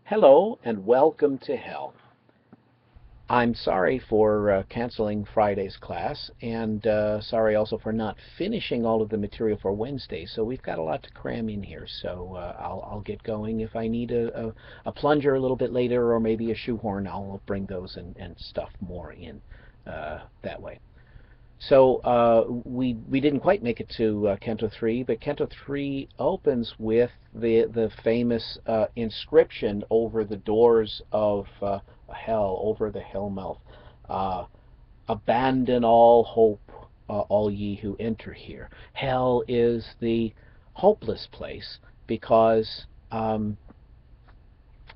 Hello and welcome to hell. I'm sorry for canceling Friday's class and sorry also for not finishing all of the material for Wednesday. So we've got a lot to cram in here. So I'll get going. If I need a plunger a little bit later or maybe a shoehorn, I'll bring those and stuff more in that way. So we didn't quite make it to Canto 3, but Canto 3 opens with the famous inscription over the doors of hell, over the hellmouth. Uh, Abandon all hope, all ye who enter here. Hell is the hopeless place um,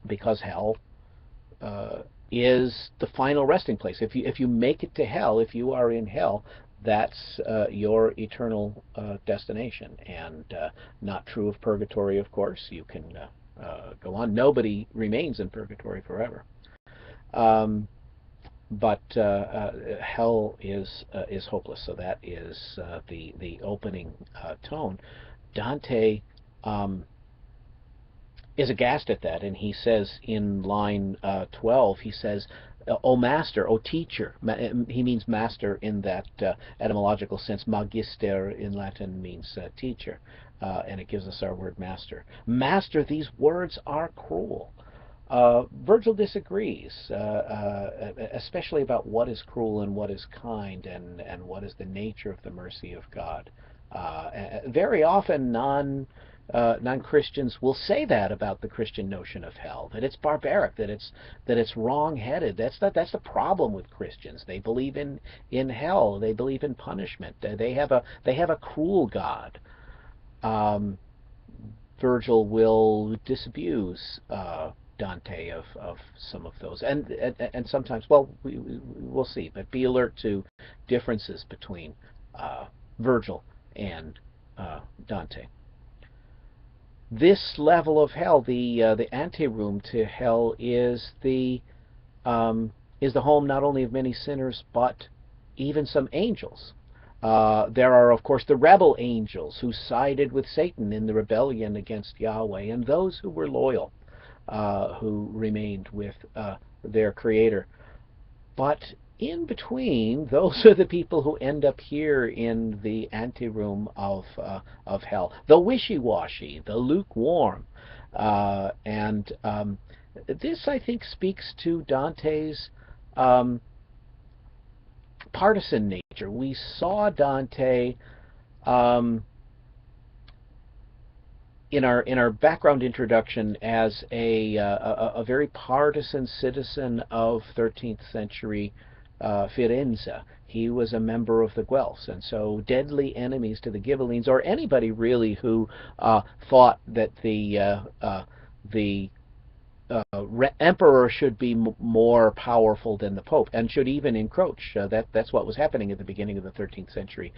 because hell uh, is the final resting place. If you make it to hell, if you are in hell, that's your eternal destination. And not true of purgatory, of course. You can go on. Nobody remains in purgatory forever. Um, but hell is hopeless. So that is the opening tone. Dante um, is aghast at that, and he says in line 12, he says, "O master, O teacher." He means master in that etymological sense. Magister in Latin means teacher, and it gives us our word master. Master, these words are cruel. Virgil disagrees, especially about what is cruel and what is kind, and what is the nature of the mercy of God. Very often, non-Christians will say that about the Christian notion of hell, that it's barbaric, that it's wrong-headed. That's the problem with Christians. They believe in hell. They believe in punishment. They have a cruel God. Um, Virgil will disabuse Dante of some of those, and sometimes, well, we'll see. But be alert to differences between Virgil and Dante. This level of hell, the anteroom to hell, is the home not only of many sinners but even some angels. There are, of course, the rebel angels who sided with Satan in the rebellion against Yahweh, and those who were loyal, who remained with their Creator. But in between, those are the people who end up here in the anteroom of hell. The wishy-washy, the lukewarm. And this, I think, speaks to Dante's um, partisan nature. We saw Dante um, in our background introduction as a very partisan citizen of 13th century Firenze. He was a member of the Guelphs, and so deadly enemies to the Ghibellines, or anybody really who thought that the emperor should be more powerful than the pope and should even encroach. That's what was happening at the beginning of the 13th century,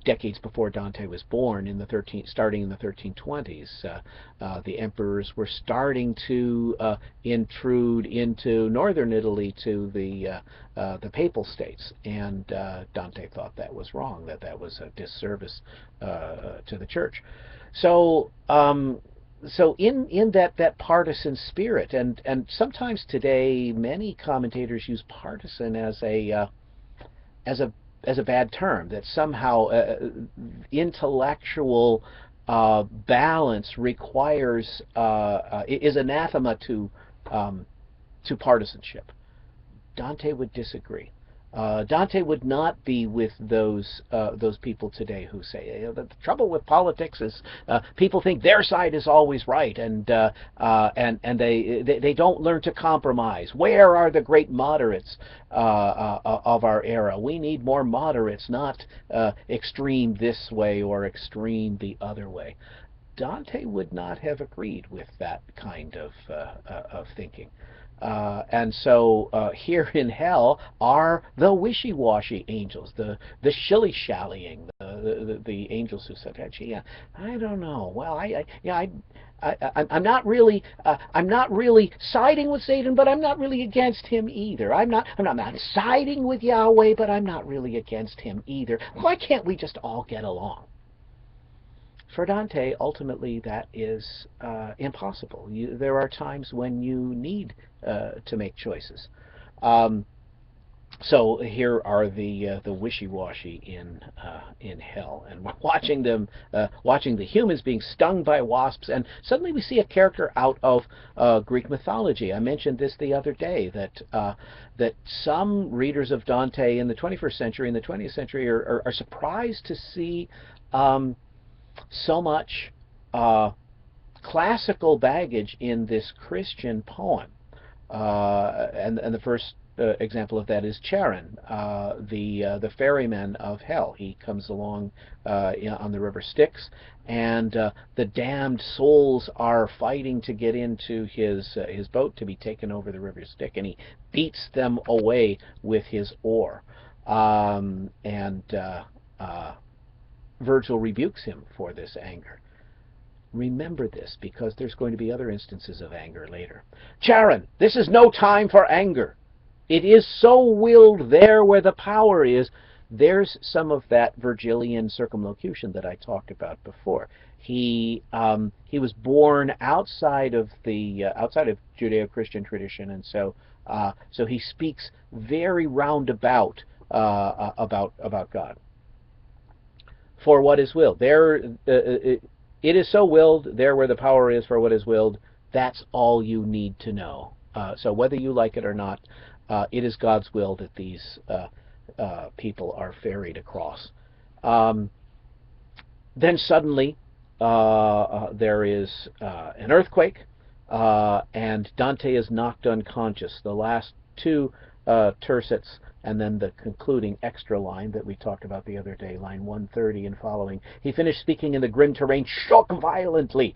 decades before Dante was born. Starting in the 1320s, the emperors were starting to intrude into northern Italy to the papal states, and Dante thought that was wrong, that was a disservice to the church. So in that partisan spirit, and sometimes today many commentators use partisan as a bad term, that somehow intellectual balance is anathema to partisanship. Dante would disagree. Dante would not be with those people today who say, the trouble with politics is people think their side is always right, and they don't learn to compromise. Where are the great moderates of our era? We need more moderates, not extreme this way or extreme the other way. Dante would not have agreed with that kind of thinking. And so here in hell are the wishy-washy angels, the shilly-shallying, the angels who said, "Gee, I don't know. Well, I'm not really siding with Satan, but I'm not really against him either. I'm not siding with Yahweh, but I'm not really against him either. Why can't we just all get along?" For Dante, ultimately, that is impossible. There are times when you need to make choices. Um, so here are the wishy-washy in hell, and we're watching them, watching the humans being stung by wasps, and suddenly we see a character out of Greek mythology. I mentioned this the other day, that some readers of Dante in the 21st century and the 20th century are surprised to see so much classical baggage in this Christian poem. And the first example of that is Charon, the ferryman of hell. He comes along on the river Styx, and the damned souls are fighting to get into his boat to be taken over the river Styx, and he beats them away with his oar. And Virgil rebukes him for this anger. Remember this, because there's going to be other instances of anger later. Charon, this is no time for anger. It is so willed there where the power is. There's some of that Virgilian circumlocution that I talked about before. He was born outside of Judeo-Christian tradition, and so he speaks very roundabout about God. For what is willed, it is so willed there where the power is for what is willed. That's all you need to know. So whether you like it or not, it is God's will that these people are ferried across. Then suddenly there is an earthquake, and Dante is knocked unconscious. The last two tercets, and then the concluding extra line that we talked about the other day, line 130 and following. He finished speaking, in the grim terrain shook violently,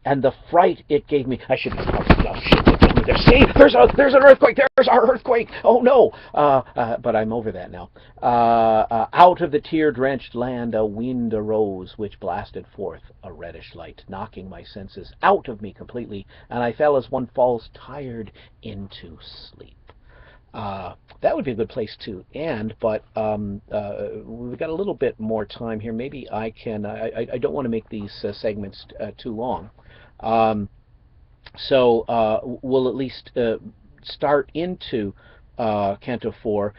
and the fright it gave me. I should. Oh shit! See, there's an earthquake. There's our earthquake. Oh no! But I'm over that now. Out of the tear-drenched land a wind arose, which blasted forth a reddish light, knocking my senses out of me completely, and I fell as one falls tired into sleep. That would be a good place to end, but we've got a little bit more time here. Maybe I can. I don't want to make these segments too long, so we'll at least start into Canto 4,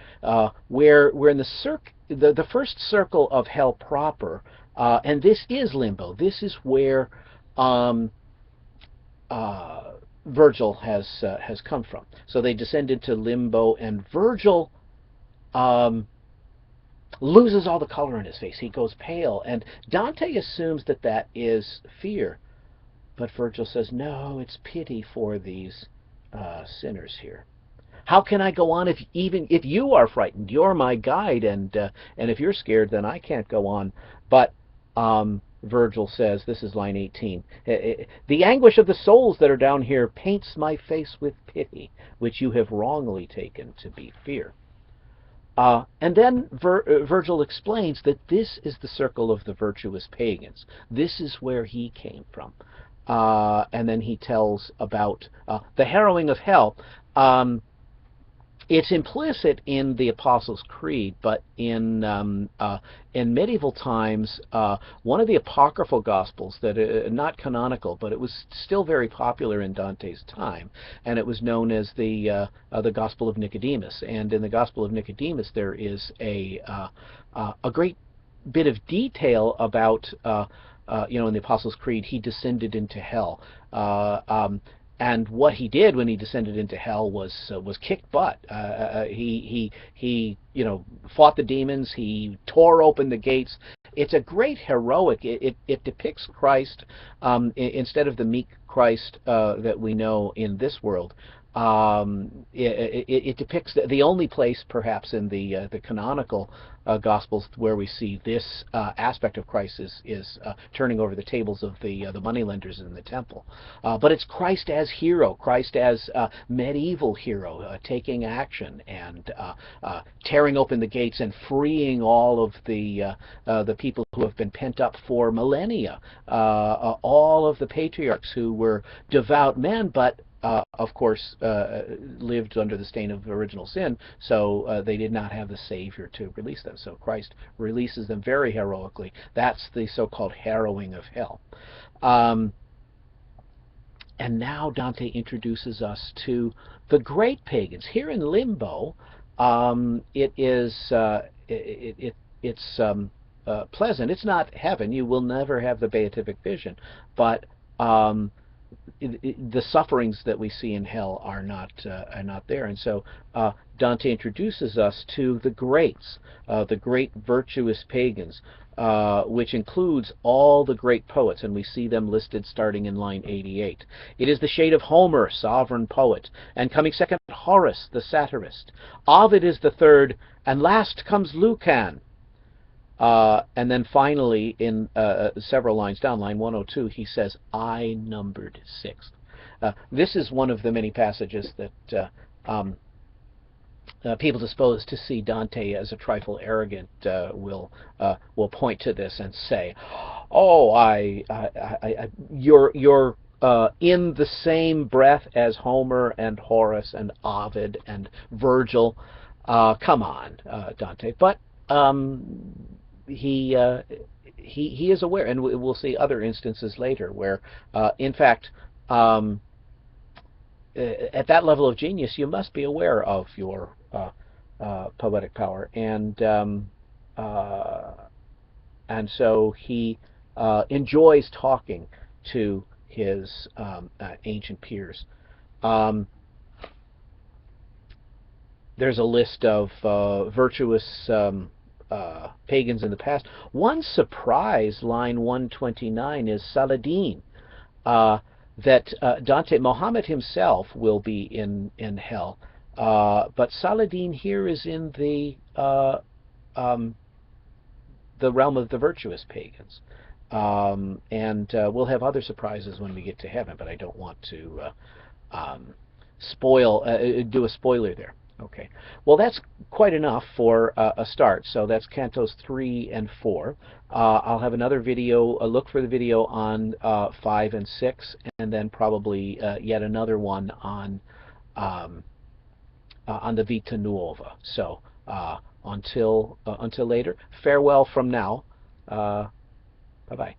where we're in the first circle of hell proper, and this is limbo. This is where Virgil has come from. So they descend into limbo, and Virgil loses all the color in his face. He goes pale, and Dante assumes that that is fear, but Virgil says, no, it's pity for these sinners here. How can I go on even if you are frightened? You're my guide, and if you're scared, then I can't go on. But Virgil says, this is line 18, the anguish of the souls that are down here paints my face with pity, which you have wrongly taken to be fear. And then Virgil explains that this is the circle of the virtuous pagans. This is where he came from. And then he tells about the harrowing of hell. It's implicit in the Apostles' Creed, but in medieval times, one of the apocryphal Gospels that not canonical, but it was still very popular in Dante's time, and it was known as the Gospel of Nicodemus. And in the Gospel of Nicodemus, there is a great bit of detail about in the Apostles' Creed, he descended into hell. And what he did when he descended into hell was kick butt. He fought the demons. He tore open the gates. It's a great heroic. It depicts Christ instead of the meek Christ that we know in this world. It depicts the only place, perhaps, in the canonical Gospels where we see this aspect of Christ is turning over the tables of the moneylenders in the temple. But it's Christ as hero, Christ as medieval hero, taking action and tearing open the gates and freeing all of the people who have been pent up for millennia, all of the patriarchs who were devout men, but of course, lived under the stain of original sin, so they did not have the Savior to release them. So Christ releases them very heroically. That's the so-called harrowing of hell. Um, and now Dante introduces us to the great pagans. Here in Limbo, it is it's pleasant. It's not heaven. You will never have the beatific vision, but the sufferings that we see in hell are not there. And so Dante introduces us to the greats, the great virtuous pagans, which includes all the great poets, and we see them listed starting in line 88. It is the shade of Homer, sovereign poet, and coming second, Horace, the satirist. Ovid is the third, and last comes Lucan. And then finally, in several lines down, line 102, he says, I numbered sixth. This is one of the many passages that people disposed to see Dante as a trifle arrogant will point to this and say, "Oh, you're in the same breath as Homer and Horace and Ovid and Virgil. Come on, Dante." But he is aware, and we'll see other instances later where, in fact, at that level of genius, you must be aware of your poetic power, and so he enjoys talking to his ancient peers. There's a list of virtuous pagans in the past. One surprise, line 129, is Saladin. That Dante, Muhammad himself will be in hell, but Saladin here is in the realm of the virtuous pagans, and we'll have other surprises when we get to heaven. But I don't want to do a spoiler there. Okay. Well, that's quite enough for a start. So that's Cantos 3 and 4. I'll have another video, look for the video on 5 and 6, and then probably yet another one on the Vita Nuova. So until later, farewell from now. Bye-bye.